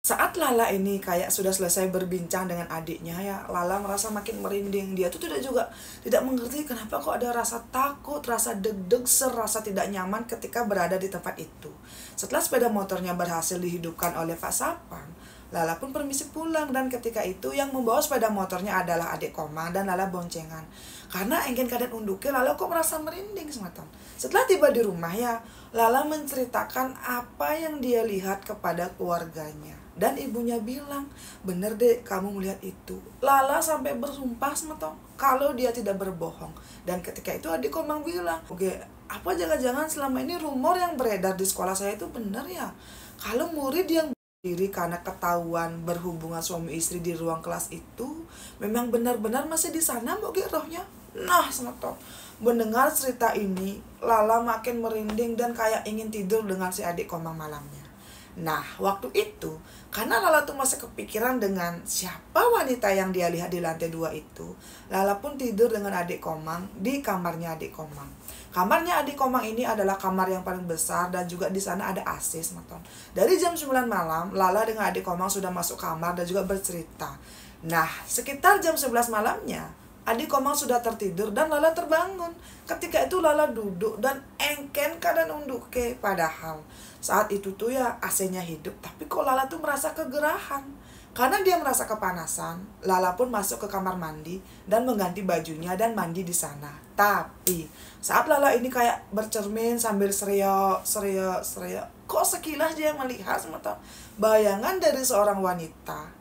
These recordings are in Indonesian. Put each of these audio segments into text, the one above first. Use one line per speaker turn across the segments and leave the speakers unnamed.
Saat Lala ini kayak sudah selesai berbincang dengan adiknya ya, Lala merasa makin merinding. Dia tuh tidak mengerti kenapa kok ada rasa takut, rasa deg-deg, rasa tidak nyaman ketika berada di tempat itu. Setelah sepeda motornya berhasil dihidupkan oleh Pak Sapang, Lala pun permisi pulang, dan ketika itu yang membawa sepeda motornya adalah adik Komang dan Lala boncengan. Karena ingin keadaan unduknya, Lala kok merasa merinding semacam. Setelah tiba di rumah ya, Lala menceritakan apa yang dia lihat kepada keluarganya. Dan ibunya bilang, bener deh kamu melihat itu. Lala sampai bersumpah semetong kalau dia tidak berbohong. Dan ketika itu adik Komang bilang, oke, apa jangan-jangan selama ini rumor yang beredar di sekolah saya itu benar ya? Kalau murid yang diri karena ketahuan berhubungan suami istri di ruang kelas itu memang benar-benar masih di sana mbok rohnya. Nah, semetong mendengar cerita ini, Lala makin merinding dan kayak ingin tidur dengan si adik Komang malamnya. Nah, waktu itu, karena Lala tuh masih kepikiran dengan siapa wanita yang dia lihat di lantai 2 itu, Lala pun tidur dengan adik Komang di kamarnya adik Komang. Kamarnya adik Komang ini adalah kamar yang paling besar dan juga di sana ada AC, semeton. Dari jam 9 malam, Lala dengan adik Komang sudah masuk kamar dan juga bercerita. Nah, sekitar jam 11 malamnya, adik Komang sudah tertidur dan Lala terbangun. Ketika itu Lala duduk dan engken keadaan unduke. Padahal saat itu tuh ya AC-nya hidup, tapi kok Lala tuh merasa kegerahan. Karena dia merasa kepanasan, Lala pun masuk ke kamar mandi dan mengganti bajunya dan mandi di sana. Tapi saat Lala ini kayak bercermin sambil seriok, kok sekilas dia melihat semata bayangan dari seorang wanita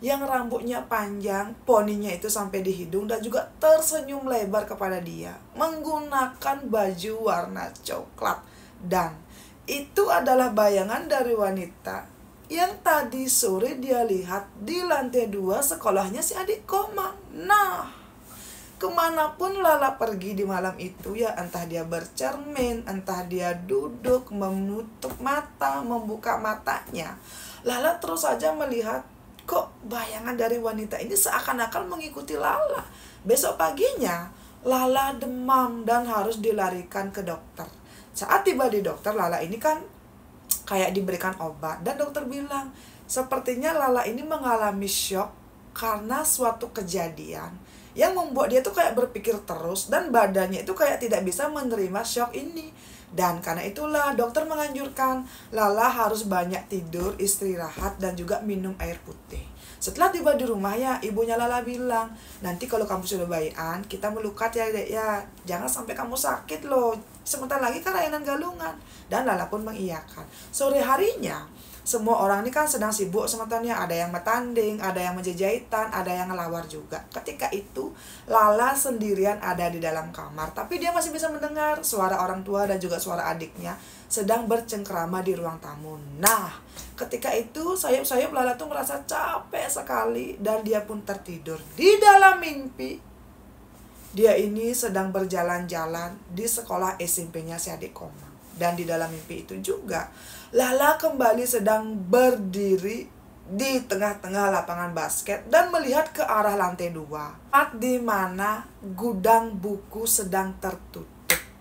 yang rambutnya panjang, poninya itu sampai di hidung dan juga tersenyum lebar kepada dia, menggunakan baju warna coklat. Dan itu adalah bayangan dari wanita yang tadi sore dia lihat di lantai 2 sekolahnya si adik Komang. Nah, kemanapun Lala pergi di malam itu ya, entah dia bercermin, entah dia duduk, menutup mata, membuka matanya, Lala terus saja melihat kok bayangan dari wanita ini seakan-akan mengikuti Lala. Besok paginya Lala demam dan harus dilarikan ke dokter. Saat tiba di dokter, Lala ini kan kayak diberikan obat dan dokter bilang, sepertinya Lala ini mengalami shock karena suatu kejadian yang membuat dia tuh kayak berpikir terus dan badannya itu kayak tidak bisa menerima shock ini. Dan karena itulah dokter menganjurkan Lala harus banyak tidur, istirahat, dan juga minum air putih. Setelah tiba di rumah ya, ibunya Lala bilang, nanti kalau kamu sudah bayian, kita melukat ya dek ya. Jangan sampai kamu sakit loh. Sebentar lagi kan layanan galungan. Dan Lala pun mengiyakan. Sore harinya, semua orang ini kan sedang sibuk semetonnya. Ada yang metanding, ada yang menjajahitan, ada yang ngelawar juga. Ketika itu, Lala sendirian ada di dalam kamar. Tapi dia masih bisa mendengar suara orang tua dan juga suara adiknya sedang bercengkrama di ruang tamu. Nah, ketika itu sayup-sayup Lala tuh merasa capek sekali dan dia pun tertidur. Di dalam mimpi, dia ini sedang berjalan-jalan di sekolah SMP-nya si adik Komang. Dan di dalam mimpi itu juga, Lala kembali sedang berdiri di tengah-tengah lapangan basket dan melihat ke arah lantai 2, di mana gudang buku sedang tertutup.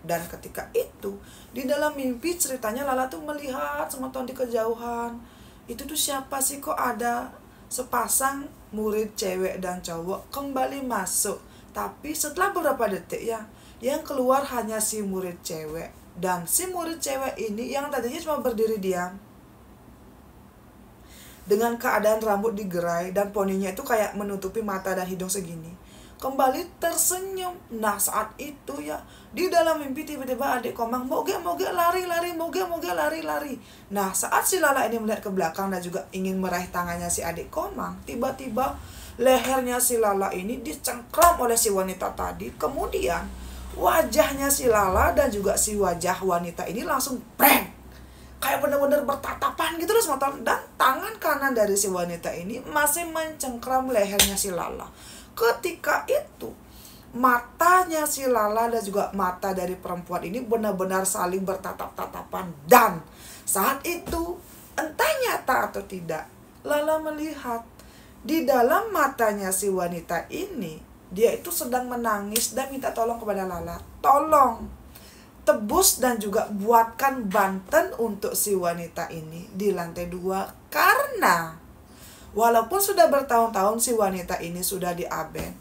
Dan ketika itu, di dalam mimpi ceritanya Lala tuh melihat semeton di kejauhan. Itu tuh siapa sih, kok ada sepasang murid cewek dan cowok kembali masuk. Tapi setelah beberapa detik ya, yang keluar hanya si murid cewek. Dan si murid cewek ini yang tadinya cuma berdiri diam dengan keadaan rambut digerai dan poninya itu kayak menutupi mata dan hidung segini, kembali tersenyum. Nah, saat itu ya, di dalam mimpi tiba-tiba adik Komang moge lari. Nah, saat si Lala ini melihat ke belakang dan juga ingin meraih tangannya si adik Komang, tiba-tiba lehernya si Lala ini dicengkram oleh si wanita tadi. Kemudian wajahnya si Lala dan juga si wajah wanita ini langsung breng, kayak benar-benar bertatapan gitu loh semata. Dan tangan kanan dari si wanita ini masih mencengkram lehernya si Lala. Ketika itu matanya si Lala dan juga mata dari perempuan ini benar-benar saling bertatap-tatapan. Dan saat itu, entah nyata atau tidak, Lala melihat di dalam matanya si wanita ini, dia itu sedang menangis dan minta tolong kepada Lala. Tolong, tebus dan juga buatkan banten untuk si wanita ini di lantai 2. Karena walaupun sudah bertahun-tahun si wanita ini sudah diaben,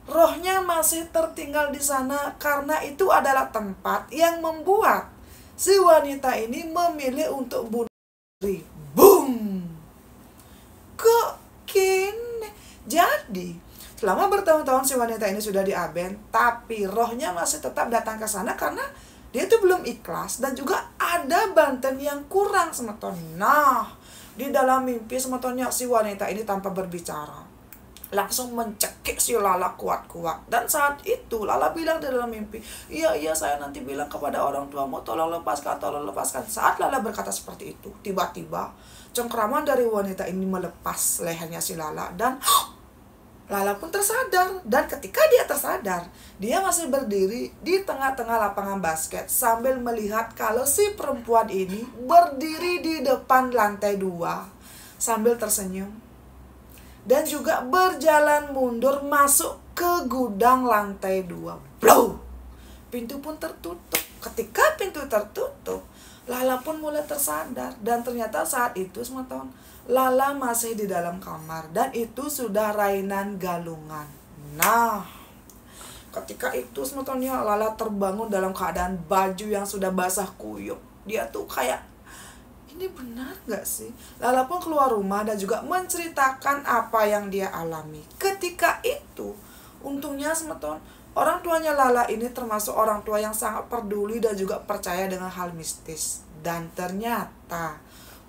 rohnya masih tertinggal di sana karena itu adalah tempat yang membuat si wanita ini memilih untuk bunuh diri. Boom! Kok gini? Jadi selama bertahun-tahun si wanita ini sudah diaben, tapi rohnya masih tetap datang ke sana karena dia itu belum ikhlas dan juga ada banten yang kurang semeton. Nah, di dalam mimpi semetonnya si wanita ini tanpa berbicara langsung mencekik si Lala kuat-kuat. Dan saat itu Lala bilang di dalam mimpi, iya saya nanti bilang kepada orang tuamu, tolong lepaskan. Saat Lala berkata seperti itu, tiba-tiba cengkraman dari wanita ini melepas lehernya si Lala dan Lala pun tersadar. Dan ketika dia tersadar, dia masih berdiri di tengah-tengah lapangan basket sambil melihat kalau si perempuan ini berdiri di depan lantai 2 sambil tersenyum. Dan juga berjalan mundur masuk ke gudang lantai 2. Blow! Pintu pun tertutup. Ketika pintu tertutup, Lala pun mulai tersadar. Dan ternyata saat itu semeton Lala masih di dalam kamar dan itu sudah Rainan Galungan. Nah, ketika itu semetonnya Lala terbangun dalam keadaan baju yang sudah basah kuyup. Dia tuh kayak, ini benar gak sih? Lala pun keluar rumah dan juga menceritakan apa yang dia alami. Ketika itu, untungnya semeton orang tuanya Lala ini termasuk orang tua yang sangat peduli dan juga percaya dengan hal mistis. Dan ternyata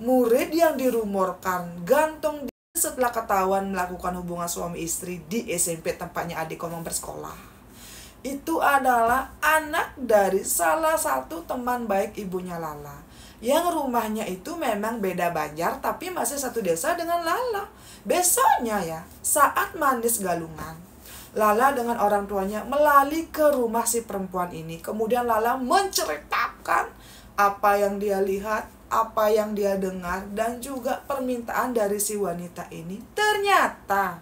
murid yang dirumorkan gantung setelah ketahuan melakukan hubungan suami istri di SMP tempatnya adik Komang bersekolah, itu adalah anak dari salah satu teman baik ibunya Lala, yang rumahnya itu memang beda banjar tapi masih satu desa dengan Lala. Besoknya ya, saat mandis Galungan, Lala dengan orang tuanya melali ke rumah si perempuan ini. Kemudian Lala menceritakan apa yang dia lihat, apa yang dia dengar, dan juga permintaan dari si wanita ini. Ternyata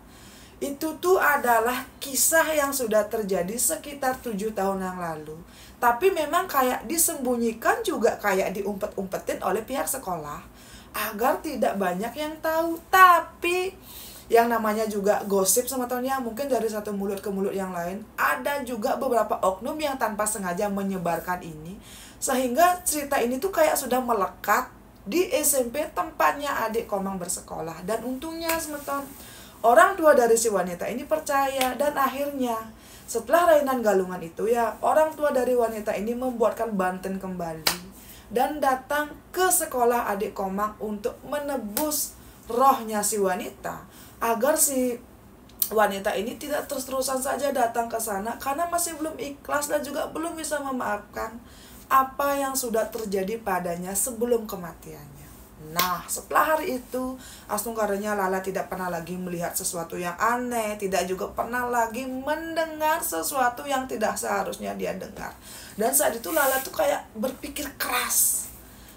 itu tuh adalah kisah yang sudah terjadi sekitar 7 tahun yang lalu. Tapi memang kayak disembunyikan juga, kayak diumpet-umpetin oleh pihak sekolah agar tidak banyak yang tahu. Tapi yang namanya juga gosip semetonnya, mungkin dari satu mulut ke mulut yang lain, ada juga beberapa oknum yang tanpa sengaja menyebarkan ini, sehingga cerita ini tuh kayak sudah melekat di SMP tempatnya adik Komang bersekolah. Dan untungnya semeton orang tua dari si wanita ini percaya, dan akhirnya setelah Rainan Galungan itu ya, orang tua dari wanita ini membuatkan banten kembali dan datang ke sekolah adik Komang untuk menebus rohnya si wanita, agar si wanita ini tidak terus-terusan saja datang ke sana karena masih belum ikhlas dan juga belum bisa memaafkan apa yang sudah terjadi padanya sebelum kematiannya. Nah, setelah hari itu, asnungkaranya Lala tidak pernah lagi melihat sesuatu yang aneh, tidak juga pernah lagi mendengar sesuatu yang tidak seharusnya dia dengar. Dan saat itu Lala tuh kayak berpikir keras,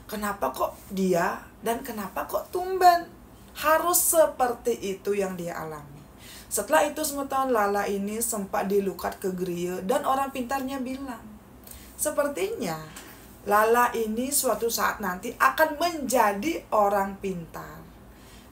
kenapa kok dia dan kenapa kok tumben harus seperti itu yang dia alami. Setelah itu semeton Lala ini sempat dilukat ke geria, dan orang pintarnya bilang, sepertinya Lala ini suatu saat nanti akan menjadi orang pintar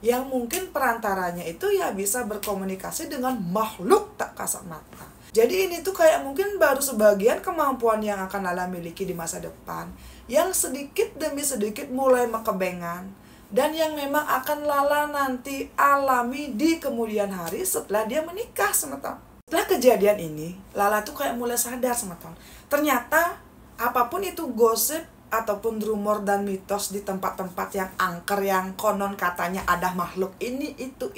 yang mungkin perantaranya itu ya bisa berkomunikasi dengan makhluk tak kasat mata. Jadi ini tuh kayak mungkin baru sebagian kemampuan yang akan Lala miliki di masa depan, yang sedikit demi sedikit mulai mekebengan, dan yang memang akan Lala nanti alami di kemudian hari setelah dia menikah semeton. Setelah kejadian ini, Lala tuh kayak mulai sadar semeton. Ternyata apapun itu gosip ataupun rumor dan mitos di tempat-tempat yang angker, yang konon katanya ada makhluk ini itu,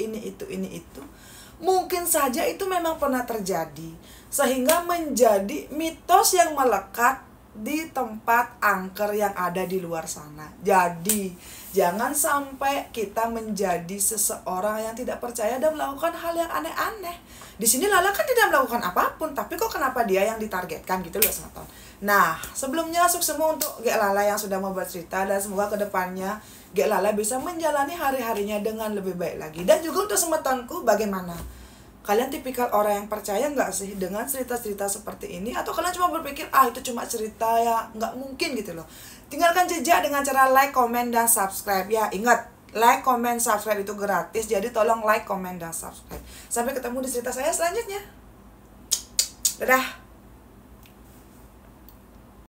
mungkin saja itu memang pernah terjadi, sehingga menjadi mitos yang melekat di tempat angker yang ada di luar sana. Jadi jangan sampai kita menjadi seseorang yang tidak percaya dan melakukan hal yang aneh-aneh. Di sini Lala kan tidak melakukan apapun, tapi kok kenapa dia yang ditargetkan gitu loh semeton. Nah, sebelumnya sukses untuk Gek Lala yang sudah mau bercerita, dan semoga kedepannya Gek Lala bisa menjalani hari-harinya dengan lebih baik lagi. Dan juga untuk semetonku, bagaimana? Kalian tipikal orang yang percaya nggak sih dengan cerita-cerita seperti ini? Atau kalian cuma berpikir, ah itu cuma cerita ya, nggak mungkin gitu loh. Tinggalkan jejak dengan cara like, comment, dan subscribe ya. Ingat, like, comment, subscribe itu gratis. Jadi tolong like, comment, dan subscribe. Sampai ketemu di cerita saya selanjutnya. Dadah.